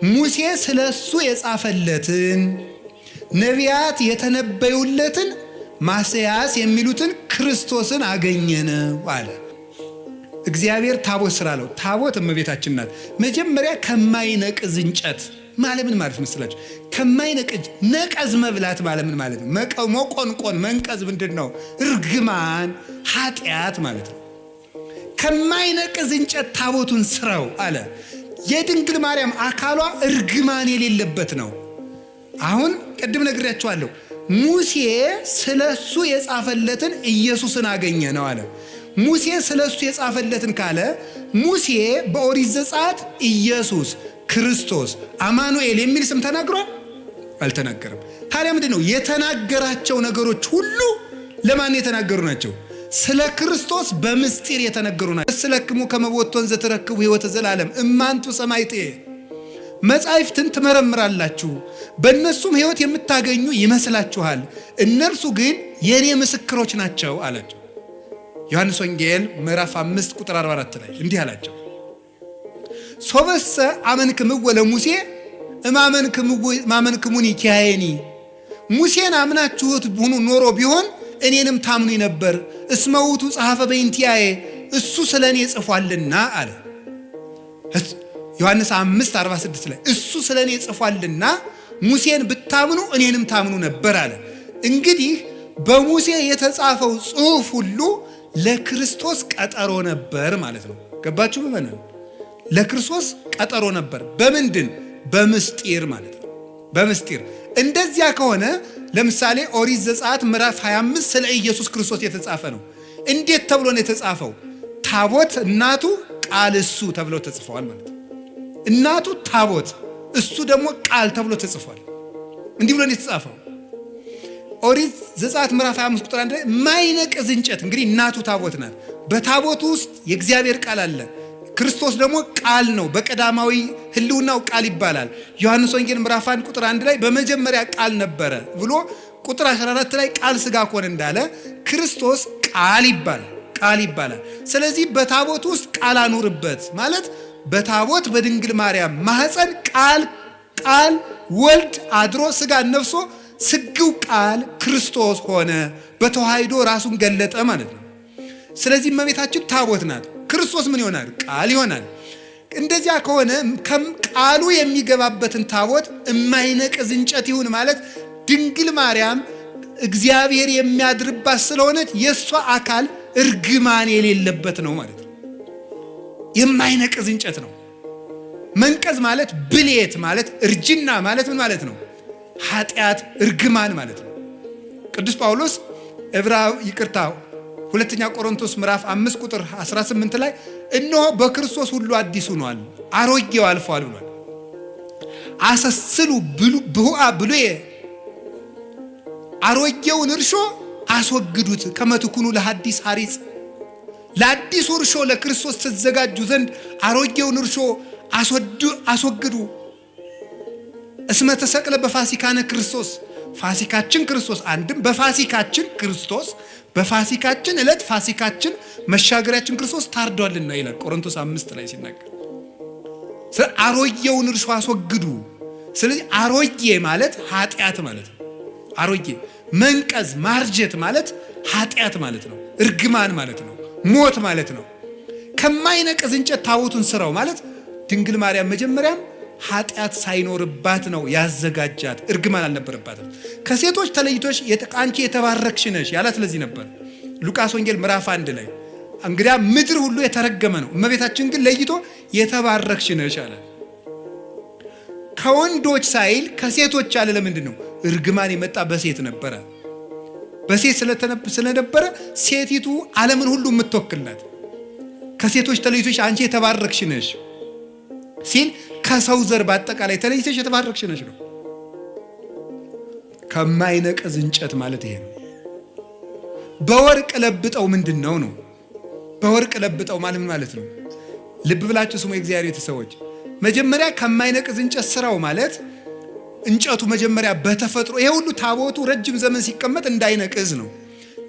ሙሴ ስለሱ የጻፈለትን ነቢያት የተነበዩለትን ማስያስ የሚሉትን ክርስቶስን አገኘነው አለ። እግዚአብሔር ታቦት ስላለው ታቦት እመቤታችን ናት። መጀመሪያ ከማይነቅዝ እንጨት ማለት ምን ማለት መስላችሁ? ከማይነቅዝ ነቀዝ መብላት ማለት ምን ማለት ነው? መቆንቆን መንቀዝ ምንድን ነው? እርግማን ኃጢአት ማለት ነው። ከማይነቅዝ እንጨት ታቦቱን ስራው አለ። የድንግል ማርያም አካሏ እርግማን የሌለበት ነው። አሁን ቅድም ነግሬያችኋለሁ። ሙሴ ስለሱ የጻፈለትን ኢየሱስን አገኘ ነው አለ። ሙሴ ስለሱ የጻፈለትን ካለ ሙሴ በኦሪት ዘጸአት ኢየሱስ ክርስቶስ አማኑኤል የሚል ስም ተናግሯል? አልተናገረም። ታዲያ ምንድን ነው የተናገራቸው ነገሮች ሁሉ ለማን የተናገሩ ናቸው? ስለ ክርስቶስ በምስጢር የተነገሩ ናቸው። ስለክሙ ከመቦቶን ዘተረክቡ ሕይወተ ዘላለም እማንቱ ሰማይጤ መጻሕፍትን ትመረምራላችሁ በእነሱም ሕይወት የምታገኙ ይመስላችኋል፣ እነርሱ ግን የኔ ምስክሮች ናቸው አላቸው። ዮሐንስ ወንጌል ምዕራፍ 5 ቁጥር 44 ላይ እንዲህ አላቸው፣ ሶበሰ አመንክምዎ ለሙሴ እማመንክሙኒ ኪያየኒ። ሙሴን አምናችሁት ሆኖ ኖሮ ቢሆን እኔንም ታምኑ ነበር። እስመ ውእቱ ጸሐፈ በእንቲአየ እሱ ስለ እኔ ጽፏልና አለ። ዮሐንስ 5:46 ላይ እሱ ስለ እኔ ጽፏልና ሙሴን ብታምኑ እኔንም ታምኑ ነበር አለ። እንግዲህ በሙሴ የተጻፈው ጽሑፍ ሁሉ ለክርስቶስ ቀጠሮ ነበር ማለት ነው። ገባችሁ? በመነን ለክርስቶስ ቀጠሮ ነበር። በምንድን? በምስጢር ማለት ነው። በምስጢር እንደዚያ ከሆነ ለምሳሌ ኦሪት ዘጸአት ምዕራፍ 25 ስለ ኢየሱስ ክርስቶስ የተጻፈ ነው። እንዴት ተብሎ ነው የተጻፈው? ታቦት እናቱ ቃል እሱ ተብሎ ተጽፈዋል ማለት ነው። እናቱ ታቦት እሱ ደግሞ ቃል ተብሎ ተጽፏል። እንዲህ ብሎ ነው የተጻፈው። ኦሪት ዘጸአት ምዕራፍ 25 ቁጥር 1 ላይ ማይነቅዝ እንጨት፣ እንግዲህ እናቱ ታቦት ናት። በታቦቱ ውስጥ የእግዚአብሔር ቃል አለ። ክርስቶስ ደግሞ ቃል ነው። በቀዳማዊ ሕልውናው ቃል ይባላል። ዮሐንስ ወንጌል ምዕራፍ 1 ቁጥር 1 ላይ በመጀመሪያ ቃል ነበረ ብሎ ቁጥር 14 ላይ ቃል ሥጋ ሆነ እንዳለ ክርስቶስ ቃል ይባላል። ቃል ይባላል። ስለዚህ በታቦት ውስጥ ቃል አኑርበት ማለት በታቦት በድንግል ማርያም ማህፀን ቃል ወልድ አድሮ ሥጋን ነፍሶ ስግው ቃል ክርስቶስ ሆነ፣ በተዋህዶ ራሱን ገለጠ ማለት ነው። ስለዚህ እመቤታችን ታቦት ናት። ክርስቶስ ምን ይሆናል? ቃል ይሆናል። እንደዚያ ከሆነ ቃሉ የሚገባበትን ታቦት የማይነቅዝ እንጨት ይሁን ማለት ድንግል ማርያም እግዚአብሔር የሚያድርባት ስለሆነች የእሷ አካል እርግማን የሌለበት ነው ማለት ነው። የማይነቅዝ እንጨት ነው። መንቀዝ ማለት ብሌት ማለት እርጅና ማለት ምን ማለት ነው? ኃጢአት እርግማን ማለት ነው። ቅዱስ ጳውሎስ ሁለተኛ ቆሮንቶስ ምዕራፍ 5 ቁጥር 18 ላይ እነሆ በክርስቶስ ሁሉ አዲስ ሆኗል፣ አሮጌው አልፏል ብሏል። አሰስሉ ብሁአ ብሉየ አሮጌውን እርሾ አስወግዱት፣ ከመትኩኑ ለሐዲስ ሐሪጽ ለአዲሱ እርሾ ለክርስቶስ ተዘጋጁ ዘንድ አሮጌውን እርሾ አስወግዱ። እስመ ተሰቅለ በፋሲካነ ክርስቶስ ፋሲካችን ክርስቶስ አንድም በፋሲካችን ክርስቶስ በፋሲካችን ዕለት ፋሲካችን መሻገሪያችን ክርስቶስ ታርዷልና ይላል ቆሮንቶስ 5 ላይ ሲናገር። አሮጌውን እርሾ አስወግዱ። ስለዚህ አሮጌ ማለት ኃጢአት ማለት ነው። አሮጌ መንቀዝ ማርጀት ማለት ኃጢአት ማለት ነው። እርግማን ማለት ነው። ሞት ማለት ነው። ከማይነቅዝ እንጨት ታቦቱን ስራው ማለት ድንግል ማርያም መጀመሪያም ኃጢአት ሳይኖርባት ነው ያዘጋጃት። እርግማን አልነበረባትም። ከሴቶች ተለይቶሽ አንቺ የተባረክሽ ነሽ ያላት ለዚህ ነበር። ሉቃስ ወንጌል ምዕራፍ 1 ላይ እንግዲያ ምድር ሁሉ የተረገመ ነው፣ እመቤታችን ግን ለይቶ የተባረክሽ ነሽ አላት። ከወንዶች ሳይል ከሴቶች አለ። ለምንድን ነው? እርግማን የመጣ በሴት ነበረ። በሴት ስለነበረ ሴቲቱ ዓለምን ሁሉ የምትወክልናት። ከሴቶች ተለይቶሽ አንቺ የተባረክሽ ነሽ ሲል ከሰው ዘር በአጠቃላይ ተለይተሽ የተባረክሽ ነሽ ነው። ከማይነቅዝ እንጨት ማለት ይሄ ነው። በወርቅ ለብጠው ምንድን ነው? በወርቅ ለብጠው ማለት ነው። ልብ ብላችሁ ስሙ የእግዚአብሔር ቤተሰቦች። መጀመሪያ ከማይነቅዝ እንጨት ስራው ማለት እንጨቱ መጀመሪያ በተፈጥሮ ይሄ ሁሉ ታቦቱ ረጅም ዘመን ሲቀመጥ እንዳይነቅዝ ነው።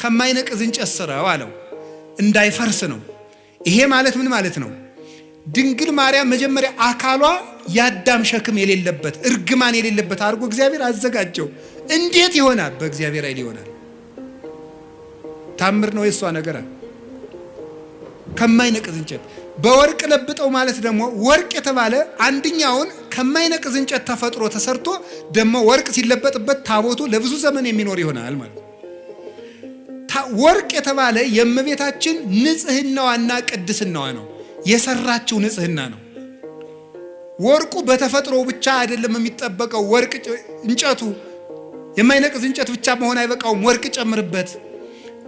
ከማይነቅዝ እንጨት ስራው አለው እንዳይፈርስ ነው። ይሄ ማለት ምን ማለት ነው? ድንግል ማርያም መጀመሪያ አካሏ ያዳም ሸክም የሌለበት እርግማን የሌለበት አድርጎ እግዚአብሔር አዘጋጀው። እንዴት ይሆናል? በእግዚአብሔር ኃይል ይሆናል። ታምር ነው የሷ ነገር። ከማይነቅዝ እንጨት በወርቅ ለብጠው ማለት ደግሞ ወርቅ የተባለ አንደኛውን ከማይነቅዝ እንጨት ተፈጥሮ ተሰርቶ ደግሞ ወርቅ ሲለበጥበት ታቦቱ ለብዙ ዘመን የሚኖር ይሆናል ማለት ነው። ወርቅ የተባለ የእመቤታችን ንጽህናዋና ቅድስናዋ ነው። የሰራችው ንጽህና ነው። ወርቁ በተፈጥሮ ብቻ አይደለም የሚጠበቀው። ወርቅ እንጨቱ የማይነቅዝ እንጨት ብቻ መሆን አይበቃውም። ወርቅ ጨምርበት።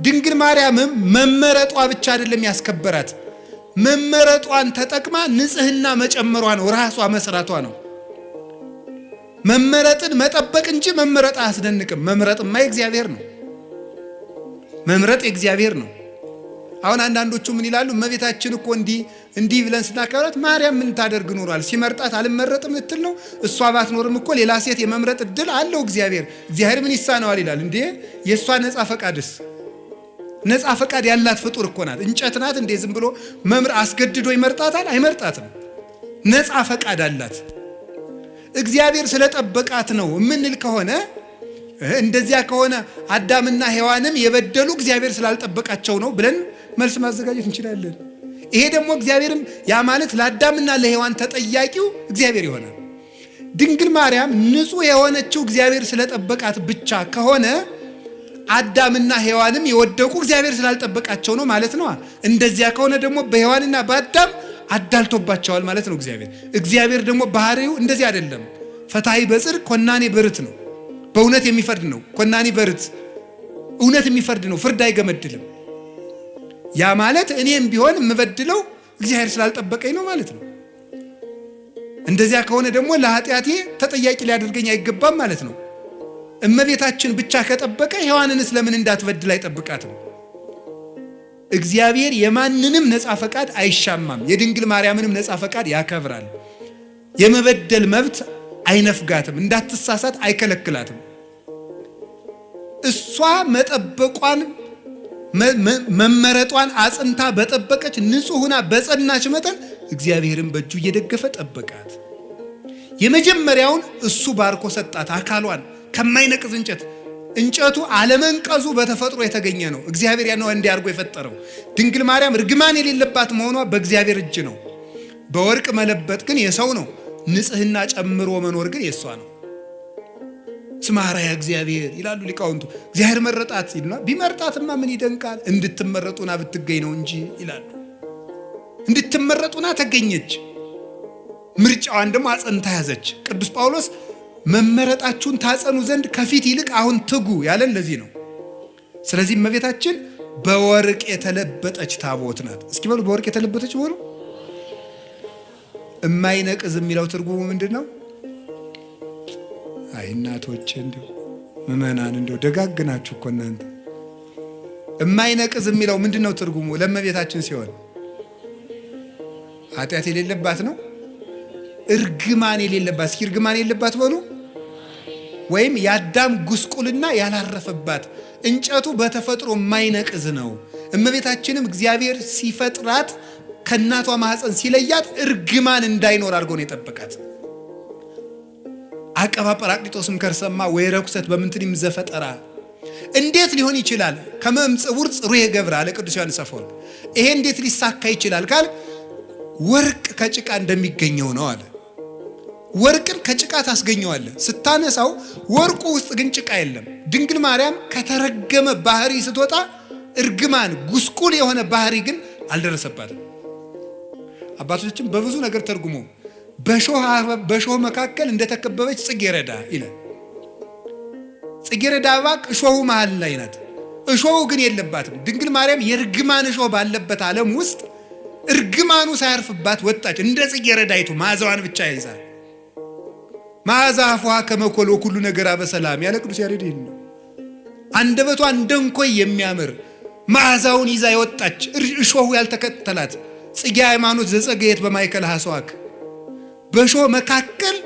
ድንግል ማርያምም መመረጧ ብቻ አይደለም ያስከበራት፣ መመረጧን ተጠቅማ ንጽህና መጨመሯ ነው። ራሷ መስራቷ ነው። መመረጥን መጠበቅ እንጂ መመረጥ አያስደንቅም። መምረጥማ የእግዚአብሔር ነው። መምረጥ የእግዚአብሔር ነው። አሁን አንዳንዶቹ ምን ይላሉ? እመቤታችን እኮ እንዲህ ብለን ስናከብራት ማርያም ምን ታደርግ ኖሯል? ሲመርጣት አልመረጥም ልትል ነው? እሷ ባትኖርም እኮ ሌላ ሴት የመምረጥ እድል አለው እግዚአብሔር። እግዚአብሔር ምን ይሳነዋል ይላል እንዴ? የእሷ ነፃ ፈቃድስ? ነፃ ፈቃድ ያላት ፍጡር እኮ ናት። እንጨት ናት እንዴ? ዝም ብሎ መምር አስገድዶ ይመርጣታል? አይመርጣትም። ነፃ ፈቃድ አላት። እግዚአብሔር ስለጠበቃት ነው የምንል ከሆነ እንደዚያ ከሆነ አዳምና ሔዋንም የበደሉ እግዚአብሔር ስላልጠበቃቸው ነው ብለን መልስ ማዘጋጀት እንችላለን። ይሄ ደግሞ እግዚአብሔርም ያ ማለት ለአዳምና ለሔዋን ተጠያቂው እግዚአብሔር ይሆናል። ድንግል ማርያም ንጹሕ የሆነችው እግዚአብሔር ስለጠበቃት ብቻ ከሆነ አዳምና ሔዋንም የወደቁ እግዚአብሔር ስላልጠበቃቸው ነው ማለት ነው። እንደዚያ ከሆነ ደግሞ በሔዋንና በአዳም አዳልቶባቸዋል ማለት ነው እግዚአብሔር ደግሞ ባህሪው እንደዚህ አይደለም። ፈታሒ በጽድቅ ኮናኔ በርት ነው። በእውነት የሚፈርድ ነው። ኮናኔ በርት እውነት የሚፈርድ ነው። ፍርድ አይገመድልም። ያ ማለት እኔም ቢሆን የምበድለው እግዚአብሔር ስላልጠበቀኝ ነው ማለት ነው። እንደዚያ ከሆነ ደግሞ ለኃጢአቴ ተጠያቂ ሊያደርገኝ አይገባም ማለት ነው። እመቤታችን ብቻ ከጠበቀ ሔዋንንስ ለምን እንዳትበድል አይጠብቃትም? እግዚአብሔር የማንንም ነፃ ፈቃድ አይሻማም። የድንግል ማርያምንም ነፃ ፈቃድ ያከብራል። የመበደል መብት አይነፍጋትም። እንዳትሳሳት አይከለክላትም። እሷ መጠበቋን መመረጧን አጽንታ በጠበቀች ንጹሕ ሆና በጸናች መጠን እግዚአብሔርን በእጁ እየደገፈ ጠበቃት። የመጀመሪያውን እሱ ባርኮ ሰጣት። አካሏን ከማይነቅዝ እንጨቱ አለመንቀዙ በተፈጥሮ የተገኘ ነው። እግዚአብሔር ያነው እንዲያርጎ የፈጠረው። ድንግል ማርያም እርግማን የሌለባት መሆኗ በእግዚአብሔር እጅ ነው። በወርቅ መለበጥ ግን የሰው ነው። ንጽህና ጨምሮ መኖር ግን የሷ ነው። ስማራያ እግዚአብሔር ይላሉ ሊቃውንቱ። እግዚአብሔር መረጣት ይልና ቢመርጣትማ ምን ይደንቃል? እንድትመረጡና ብትገኝ ነው እንጂ ይላሉ። እንድትመረጡና ተገኘች። ምርጫዋን ደግሞ አጸንታ ያዘች። ቅዱስ ጳውሎስ መመረጣችሁን ታጸኑ ዘንድ ከፊት ይልቅ አሁን ትጉ ያለን ለዚህ ነው። ስለዚህ እመቤታችን በወርቅ የተለበጠች ታቦት ናት። እስኪ በሉ በወርቅ የተለበጠች ወሩ የማይነቅዝ የሚለው ትርጉሙ ምንድን ነው? አይ እናቶች እንዲሁ ምእመናን እንዲሁ ደጋግናችሁ እኮ እናንተ። የማይነቅዝ የሚለው ምንድን ነው ትርጉሙ? ለእመቤታችን ሲሆን ኃጢአት የሌለባት ነው። እርግማን የሌለባት። እስኪ እርግማን የሌለባት በሉ። ወይም የአዳም ጉስቁልና ያላረፈባት። እንጨቱ በተፈጥሮ የማይነቅዝ ነው። እመቤታችንም እግዚአብሔር ሲፈጥራት ከእናቷ ማህፀን ሲለያት እርግማን እንዳይኖር አድርጎ ነው የጠበቃት። አቀባ ጰራቅሊጦስም ከርሰማ ወይ ረኩሰት በምንትንም ዘፈጠራ። እንዴት ሊሆን ይችላል? ከመምጽውር ጽሩ የገብራ አለ ቅዱስ ዮሐንስ አፈወርቅ። ይሄ እንዴት ሊሳካ ይችላል ካል ወርቅ ከጭቃ እንደሚገኘው ነው አለ። ወርቅን ከጭቃ ታስገኘዋለህ ስታነሳው፣ ወርቁ ውስጥ ግን ጭቃ የለም። ድንግል ማርያም ከተረገመ ባህሪ ስትወጣ እርግማን ጉስቁል የሆነ ባህሪ ግን አልደረሰባትም። አባቶችም በብዙ ነገር ተርጉሞ በሾህ መካከል እንደተከበበች ጽጌረዳ ይላል። ጽጌረዳ አበባ እሾሁ መሃል ላይ ናት። እሾሁ ግን የለባትም። ድንግል ማርያም የእርግማን እሾህ ባለበት ዓለም ውስጥ እርግማኑ ሳያርፍባት ወጣች። እንደ ጽጌረዳይቱ መዓዛዋን ብቻ ይዛል። መዓዛ አፏሃ ከመኮል ወኩሉ ነገር በሰላም ያለ ቅዱስ ያሬድ ይል ነው። አንደበቷ እንደ እንኮይ የሚያምር መዓዛውን ይዛ የወጣች እሾሁ ያልተከተላት ጽጌ ሃይማኖት ዘጸገየት በማይከል ሐስዋክ። በሾህ መካከል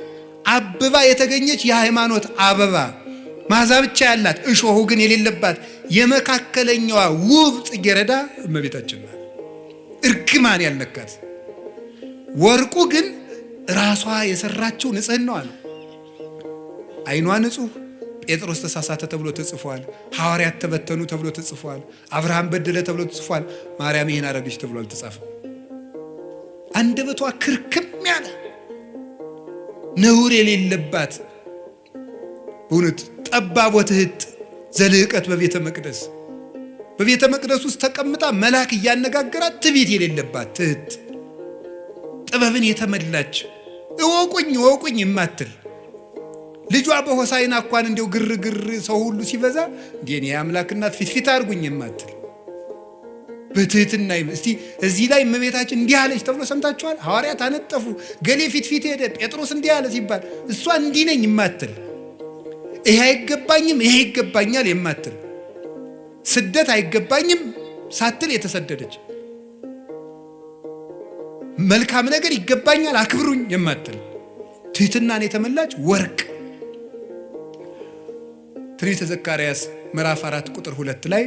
አበባ የተገኘች የሃይማኖት አበባ መዓዛ ብቻ ያላት እሾሁ ግን የሌለባት የመካከለኛዋ ውብ ጽጌረዳ እመቤታችን ናት። እርግማን ያልነካት ወርቁ ግን ራሷ የሰራችው ንጽህናዋ ነው። አይኗ ንጹህ፣ ጴጥሮስ ተሳሳተ ተብሎ ተጽፏል። ሐዋርያት ተበተኑ ተብሎ ተጽፏል። አብርሃም በደለ ተብሎ ተጽፏል። ማርያም ይሄን አረገች ተብሎ አልተጻፈም። አንደበቷ ክርክም ያለ ነውር የሌለባት በእውነት ጠባብ ወትህት ዘልህቀት በቤተ መቅደስ ውስጥ ተቀምጣ መልአክ እያነጋገራት ትዕቢት የሌለባት ትህት፣ ጥበብን የተመላች እወቁኝ የማትል ልጇ በሆሳዕና እንኳን እንደው ግርግር ሰው ሁሉ ሲበዛ እንዴ የአምላክ እናት ፊት አድርጉኝ የማትል በትህትና እስቲ እዚህ ላይ እመቤታችን እንዲህ አለች ተብሎ ሰምታችኋል? ሐዋርያት አነጠፉ፣ ገሌ ፊት ሄደ፣ ጴጥሮስ እንዲህ አለ ሲባል እሷ እንዲህ ነኝ የማትል፣ ይሄ አይገባኝም ይሄ ይገባኛል የማትል፣ ስደት አይገባኝም ሳትል የተሰደደች፣ መልካም ነገር ይገባኛል አክብሩኝ የማትል ትህትናን የተመላች ወርቅ። ትንቢተ ዘካርያስ ምዕራፍ 4 ቁጥር 2 ላይ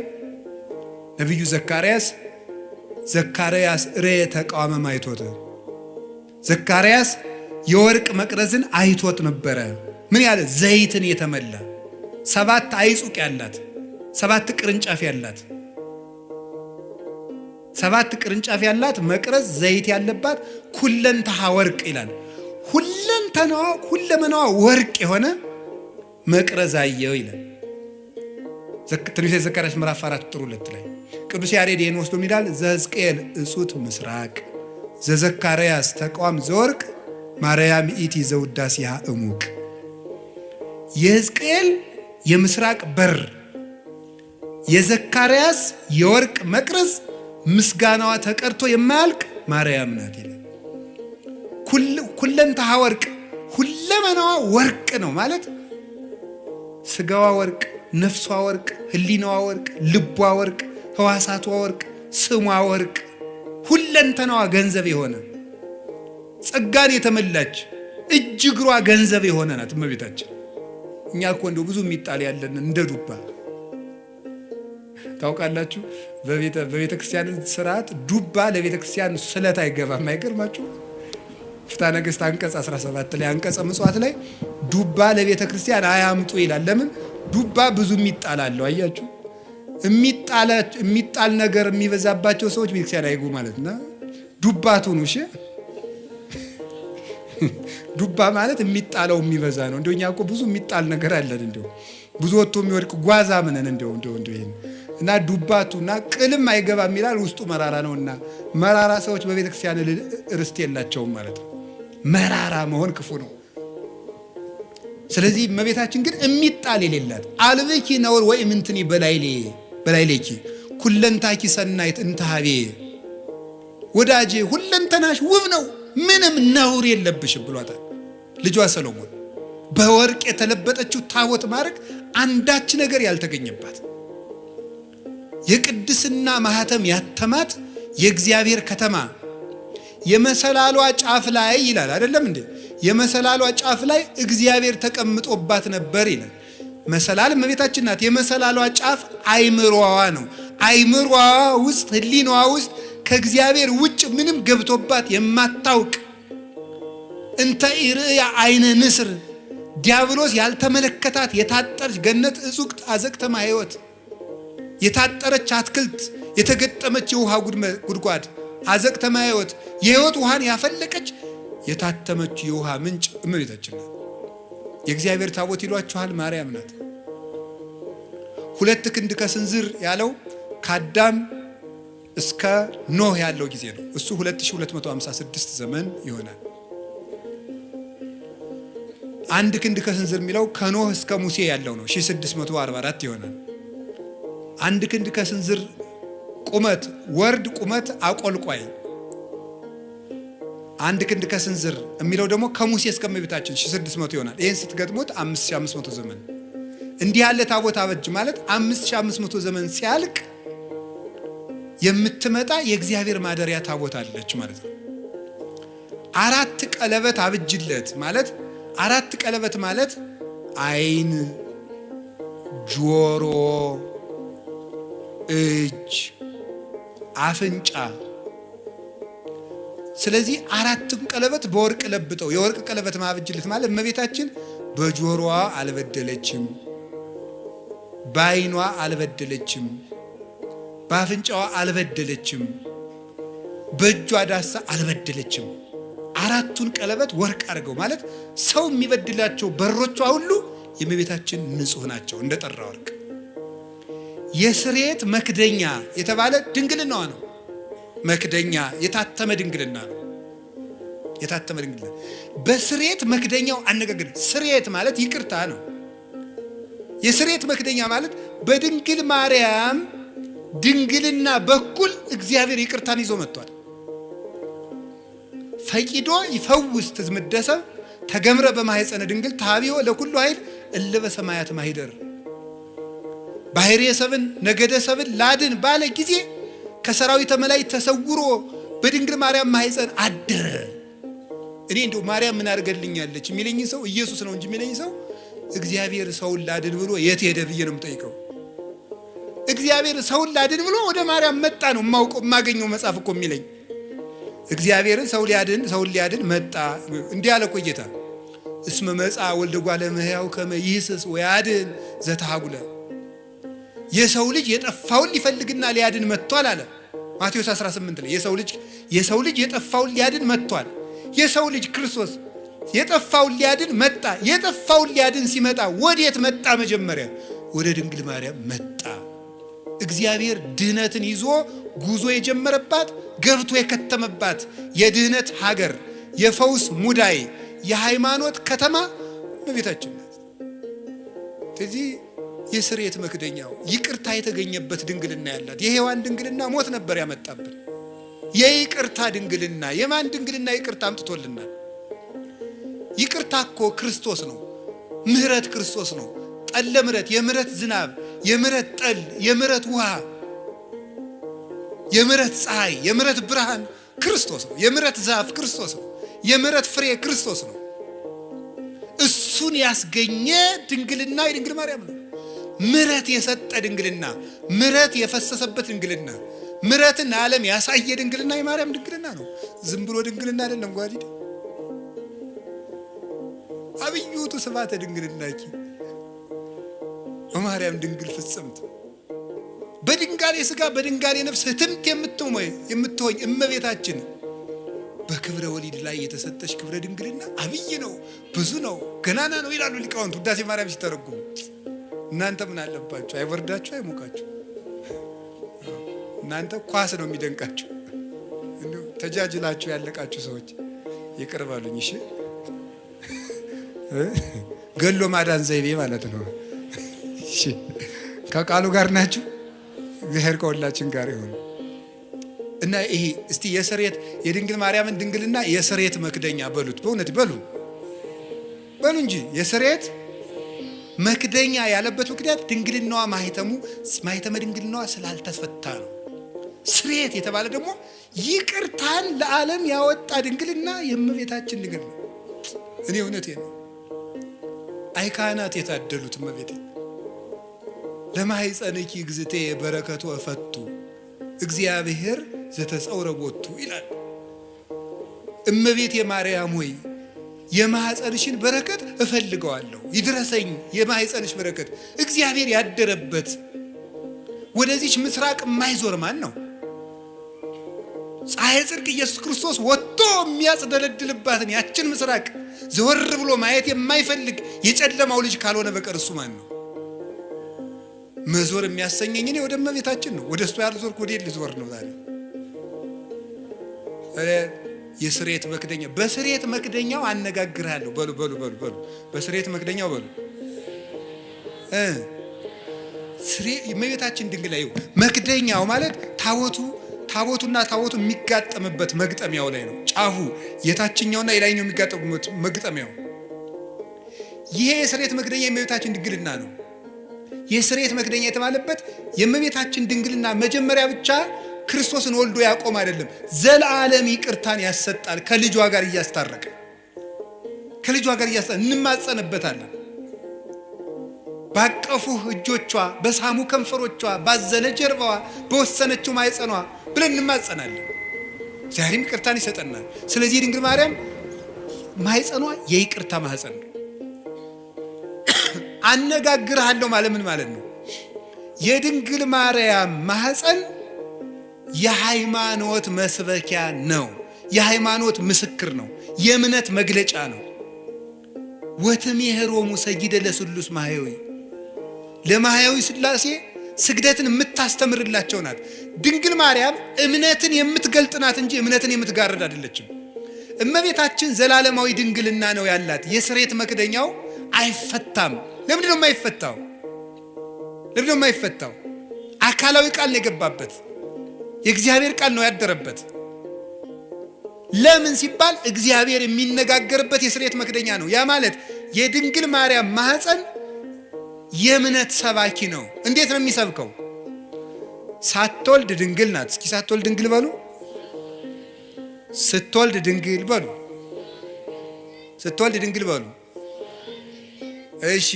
ነቢዩ ዘካርያስ ርየ ተቃዋመ ማይቶት፣ ዘካርያስ የወርቅ መቅረዝን አይቶት ነበረ። ምን ያለ ዘይትን የተመላ 7 አይጹቅ ያላት 7 ቅርንጫፍ ያላት 7 ቅርንጫፍ ያላት መቅረዝ ዘይት ያለባት ኩለንተሃ ወርቅ ይላል። ሁለመናዋ ወርቅ የሆነ መቅረዝ አየው ይላል። ትንቢተ ዘካርያስ ምዕራፍ 4 ቁጥር 2 ላይ ቅዱስ ያሬድ ይህን ወስዶ ይላል ዘሕዝቅኤል እጹት ምስራቅ ዘዘካርያስ ተቋም ዘወርቅ ማርያም ኢቲ ዘውዳሴሃ እሙቅ። የሕዝቅኤል የምስራቅ በር የዘካርያስ የወርቅ መቅረዝ ምስጋናዋ ተቀርቶ የማያልቅ ማርያም ናት ይላል። ኩለንተሃ ወርቅ ሁለመናዋ ወርቅ ነው ማለት ስጋዋ ወርቅ፣ ነፍሷ ወርቅ፣ ህሊናዋ ወርቅ፣ ልቧ ወርቅ፣ ህዋሳቷ ወርቅ፣ ስሟ ወርቅ፣ ሁለንተናዋ ገንዘብ የሆነ ጸጋን የተመላች እጅ እግሯ ገንዘብ የሆነ ናት እመቤታችን። እኛ እኮ እንደው ብዙ የሚጣል ያለን እንደ ዱባ ታውቃላችሁ። በቤተ ክርስቲያን ስርዓት ዱባ ለቤተ ክርስቲያን ስለት አይገባም። አይገርማችሁ? ፍትሐ ነገሥት አንቀጽ 17 ላይ አንቀጸ ምጽዋት ላይ ዱባ ለቤተ ክርስቲያን አያምጡ ይላል። ለምን? ዱባ ብዙ የሚጣል አለው። አያችሁ? የሚጣል ነገር የሚበዛባቸው ሰዎች ቤተ ክርስቲያን አይጉ ማለት ነው። ዱባቱን እሺ፣ ዱባ ማለት የሚጣለው የሚበዛ ነው። እንደኛ እኮ ብዙ የሚጣል ነገር አለን። እንደው ብዙ ወጥቶ የሚወድቅ ጓዛ ምንን እንደው ይሄን እና ዱባቱና ቅልም አይገባም ይላል። ውስጡ መራራ ነውና መራራ ሰዎች በቤተ ክርስቲያን ርስት የላቸውም ማለት ነው። መራራ መሆን ክፉ ነው። ስለዚህ እመቤታችን ግን የሚጣል የሌላት አልብኪ ነውር ወይ ምንትኒ በላይሌኪ ኩለንታኪ ሰናይት እንተሃቤ፣ ወዳጄ ሁለንተናሽ ውብ ነው ምንም ነውር የለብሽም ብሏታል ልጇ ሰሎሞን። በወርቅ የተለበጠችው ታቦት ማድረግ አንዳች ነገር ያልተገኘባት የቅድስና ማህተም ያተማት የእግዚአብሔር ከተማ የመሰላሏ ጫፍ ላይ ይላል አይደለም እንዴ? የመሰላሏ ጫፍ ላይ እግዚአብሔር ተቀምጦባት ነበር ይላል። መሰላል እመቤታችን ናት። የመሰላሏ ጫፍ አይምሮዋ ነው። አይምሮዋ ውስጥ ህሊናዋ ውስጥ ከእግዚአብሔር ውጭ ምንም ገብቶባት የማታውቅ እንተ ኢርእያ አይነ ንስር ዲያብሎስ ያልተመለከታት የታጠረች ገነት እጹቅት አዘቅተማ ሕይወት የታጠረች አትክልት የተገጠመች የውሃ ጉድጓድ አዘቅተማ ሕይወት የሕይወት ውሃን ያፈለቀች የታተመች የውሃ ምንጭ እመቤታችን ናት። የእግዚአብሔር ታቦት ይሏችኋል ማርያም ናት። 2 ክንድ ከስንዝር ያለው ከአዳም እስከ ኖህ ያለው ጊዜ ነው። እሱ 2256 ዘመን ይሆናል። 1 ክንድ ከስንዝር የሚለው ከኖህ እስከ ሙሴ ያለው ነው 1644 ይሆናል። 1 ክንድ ከስንዝር ቁመት ወርድ ቁመት አቆልቋይ 1 ክንድ ከስንዝር የሚለው ደግሞ ከሙሴ እስከ እመቤታችን 1600 ይሆናል። ይህን ስትገጥሙት 5500 ዘመን እንዲህ ያለ ታቦት አበጅ ማለት 5500 ዘመን ሲያልቅ የምትመጣ የእግዚአብሔር ማደሪያ ታቦት አለች ማለት ነው። 4 ቀለበት አብጅለት ማለት 4 ቀለበት ማለት አይን፣ ጆሮ፣ እጅ፣ አፍንጫ ስለዚህ አራቱን ቀለበት በወርቅ ለብጠው የወርቅ ቀለበት ማበጅለት ማለት እመቤታችን በጆሮዋ አልበደለችም፣ በዓይኗ አልበደለችም፣ በአፍንጫዋ አልበደለችም፣ በእጇ ዳሳ አልበደለችም። አራቱን ቀለበት ወርቅ አድርገው ማለት ሰው የሚበድላቸው በሮቿ ሁሉ የእመቤታችን ንጹህ ናቸው እንደጠራ ወርቅ። የስርየት መክደኛ የተባለ ድንግልናዋ ነው። መክደኛ የታተመ ድንግልና ነው። የታተመ ድንግልና በስርየት መክደኛው አነጋገር ስርየት ማለት ይቅርታ ነው። የስርየት መክደኛ ማለት በድንግል ማርያም ድንግልና በኩል እግዚአብሔር ይቅርታን ይዞ መጥቷል። ፈቂዶ ይፈውስ ትዝምደሰብ ተገምረ በማህፀነ ድንግል ታቢዮ ለኩሉ ኃይል እለ በሰማያት ማሂደር ባህርየ ሰብን ነገደ ሰብን ላድን ባለ ጊዜ ከሰራዊተ መላእክት ተሰውሮ በድንግል ማርያም ማህፀን አደረ። እኔ እንደው ማርያም ምን አድርገልኛለች የሚለኝ ሰው ኢየሱስ ነው እንጂ የሚለኝ ሰው እግዚአብሔር ሰውን ላድን ብሎ የት ሄደ ብዬ ነው የምጠይቀው። እግዚአብሔር ሰውን ላድን ብሎ ወደ ማርያም መጣ ነው የማገኘው መጽሐፍ እኮ የሚለኝ። እግዚአብሔር ሰውን ሊያድን መጣ። እንዲህ አለ እኮ ጌታ እስመ መጻ ወልደ እጓለ እመሕያው ከመ ይህስስ ወያድን ዘተሐጉለ። የሰው ልጅ የጠፋውን ሊፈልግና ሊያድን መጥቷል አለ ማቴዎስ 18 ላይ። የሰው ልጅ የጠፋውን ሊያድን መጥቷል። የሰው ልጅ ክርስቶስ የጠፋውን ሊያድን መጣ። የጠፋውን ሊያድን ሲመጣ ወዴት መጣ? መጀመሪያ ወደ ድንግል ማርያም መጣ። እግዚአብሔር ድህነትን ይዞ ጉዞ የጀመረባት ገብቶ የከተመባት የድህነት ሀገር፣ የፈውስ ሙዳይ፣ የሃይማኖት ከተማ እመቤታችን ናት። ስለዚህ የስርየት መክደኛው ይቅርታ የተገኘበት ድንግልና ያላት የሔዋን ድንግልና ሞት ነበር ያመጣብን። የይቅርታ ድንግልና የማን ድንግልና ይቅርታ አምጥቶልናል? ይቅርታ እኮ ክርስቶስ ነው። ምህረት ክርስቶስ ነው። ጠለ ምህረት፣ የምህረት ዝናብ፣ የምህረት ጠል፣ የምህረት ውሃ፣ የምህረት ፀሐይ፣ የምህረት ብርሃን ክርስቶስ ነው። የምህረት ዛፍ ክርስቶስ ነው። የምህረት ፍሬ ክርስቶስ ነው። እሱን ያስገኘ ድንግልና የድንግል ማርያም ነው። ምህረት የሰጠ ድንግልና፣ ምህረት የፈሰሰበት ድንግልና፣ ምህረትን ዓለም ያሳየ ድንግልና የማርያም ድንግልና ነው። ዝም ብሎ ድንግልና አይደለም። ጓዲድ አብዩቱ ስብሐተ ድንግልናኪ በማርያም ድንግል ፍጽምት በድንጋሌ ሥጋ በድንጋሌ ነፍስ ህትምት የምትሆኝ እመቤታችን በክብረ ወሊድ ላይ የተሰጠች ክብረ ድንግልና አብይ ነው፣ ብዙ ነው፣ ገናና ነው ይላሉ ሊቃውንት ውዳሴ ማርያም ሲተረጉሙ። እናንተ ምን አለባችሁ? አይወርዳችሁ፣ አይሞቃችሁ። እናንተ ኳስ ነው የሚደንቃችሁ። ተጃጅላችሁ ያለቃችሁ ሰዎች ይቅር በሉኝ እሺ። ገሎ ማዳን ዘይቤ ማለት ነው። እሺ ከቃሉ ጋር ናችሁ። እግዚአብሔር ከሁላችን ጋር ይሁን እና ይሄ እስቲ የስርየት የድንግል ማርያምን ድንግልና የስርየት መክደኛ በሉት። በእውነት በሉ እንጂ የስርየት መክደኛ ያለበት ምክንያት ድንግልናዋ ማህተመ ድንግልናዋ ስላልተፈታ ነው። ስርየት የተባለ ደግሞ ይቅርታን ለዓለም ያወጣ ድንግልና የእመቤታችን ድንግል ነው። እኔ እውነቴን ነው። አይ ካህናት የታደሉት እመቤቴ ለማኅፀንኪ እግዝእቴ በረከቱ እፈቱ እግዚአብሔር ዘተጸውረ ቦቱ ይላል። እመቤቴ ማርያም ሆይ የማኅፀንሽን በረከት እፈልገዋለሁ፣ ይድረሰኝ የማኅፀንሽ በረከት። እግዚአብሔር ያደረበት ወደዚች ምስራቅ የማይዞር ማን ነው? ፀሐይ ጽድቅ ኢየሱስ ክርስቶስ ወጥቶ የሚያጽደለድልባትን ያችን ምስራቅ ዘወር ብሎ ማየት የማይፈልግ የጨለማው ልጅ ካልሆነ በቀር እሱ ማን ነው? መዞር የሚያሰኘኝ እኔ ወደ እመቤታችን ነው። ወደ እሱ ያልዞርኩ ወዴት ልዞር ነው ዛሬ? የስርየት መክደኛ በስርየት መክደኛው አነጋግርሃለሁ። በሉ በስርየት መክደኛው በሉ እመቤታችን ድንግል ላይ መክደኛው ማለት ታቦቱና ታቦቱ የሚጋጠምበት መግጠሚያው ላይ ነው። ጫፉ የታችኛውና የላይኛው የሚጋጠሙበት መግጠሚያው። ይሄ የስርየት መክደኛ የእመቤታችን ድንግልና ነው። የስርየት መክደኛ የተባለበት የእመቤታችን ድንግልና መጀመሪያ ብቻ ክርስቶስን ወልዶ ያቆም አይደለም፣ ዘላለም ይቅርታን ያሰጣል። ከልጇ ጋር እያስታረቀ እንማጸንበታለን። ባቀፉህ እጆቿ፣ በሳሙ ከንፈሮቿ፣ ባዘነ ጀርባዋ፣ በወሰነችው ማይጸኗ ብለን እንማጸናለን። ዛሬም ይቅርታን ይሰጠናል። ስለዚህ የድንግል ማርያም ማህፀኗ የይቅርታ ማህፀን ነው። አነጋግርሃለሁ ማለት ምን ማለት ነው? የድንግል ማርያም ማህፀን የሃይማኖት መስበኪያ ነው። የሃይማኖት ምስክር ነው። የእምነት መግለጫ ነው። ወትሜህሮሙ ሰጊደ ለስሉስ ማህያዊ፣ ለማህያዊ ሥላሴ ስግደትን የምታስተምርላቸው ናት። ድንግል ማርያም እምነትን የምትገልጥ ናት እንጂ እምነትን የምትጋርድ አይደለችም። እመቤታችን ዘላለማዊ ድንግልና ነው ያላት። የስሬት መክደኛው አይፈታም። ለምንድን ነው የማይፈታው? ለምንድን ነው የማይፈታው? አካላዊ ቃል ነው የገባበት። የእግዚአብሔር ቃል ነው ያደረበት። ለምን ሲባል እግዚአብሔር የሚነጋገርበት የስሬት መክደኛ ነው። ያ ማለት የድንግል ማርያም ማህፀን የእምነት ሰባኪ ነው። እንዴት ነው የሚሰብከው? ሳትወልድ ድንግል ናት። እስኪ ሳትወልድ ድንግል በሉ። ስትወልድ ድንግል በሉ። ስትወልድ ድንግል በሉ። እሺ፣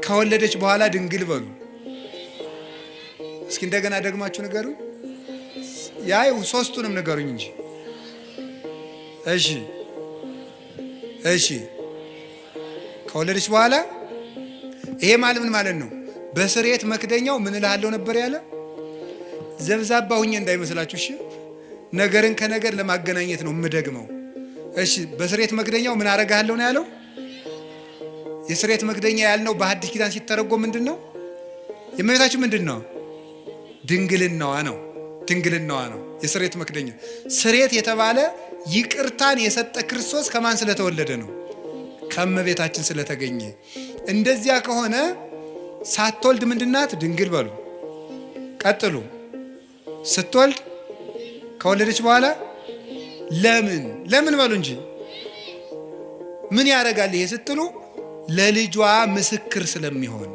ከወለደች በኋላ ድንግል በሉ። እስኪ እንደገና ደግማችሁ ንገሩኝ። ያይ ሶስቱንም ንገሩኝ እንጂ። እሺ፣ እሺ፣ ከወለደች በኋላ ይሄ ማለት ምን ማለት ነው? በስሬት መክደኛው ምን እልሃለሁ ነበር ያለ? ዘብዛባ ሁኜ እንዳይመስላችሁ እሺ። ነገርን ከነገር ለማገናኘት ነው የምደግመው። እሺ፣ በስሬት መክደኛው ምን አረጋለሁ ነው ያለው? የስሬት መክደኛ ያልነው በሐዲስ ኪዳን ሲተረጎም ምንድን ነው? የእመቤታችን ምንድን ነው? ድንግልናዋ ነው። ድንግልናዋ ነው የስሬት መክደኛ። ስሬት የተባለ ይቅርታን የሰጠ ክርስቶስ ከማን ስለተወለደ ነው? ከእመቤታችን ስለተገኘ። እንደዚያ ከሆነ ሳትወልድ ምንድናት? ድንግል በሉ። ቀጥሉ። ስትወልድ፣ ከወለደች በኋላ ለምን በሉ እንጂ። ምን ያደርጋል ይሄ ስትሉ፣ ለልጇ ምስክር ስለሚሆን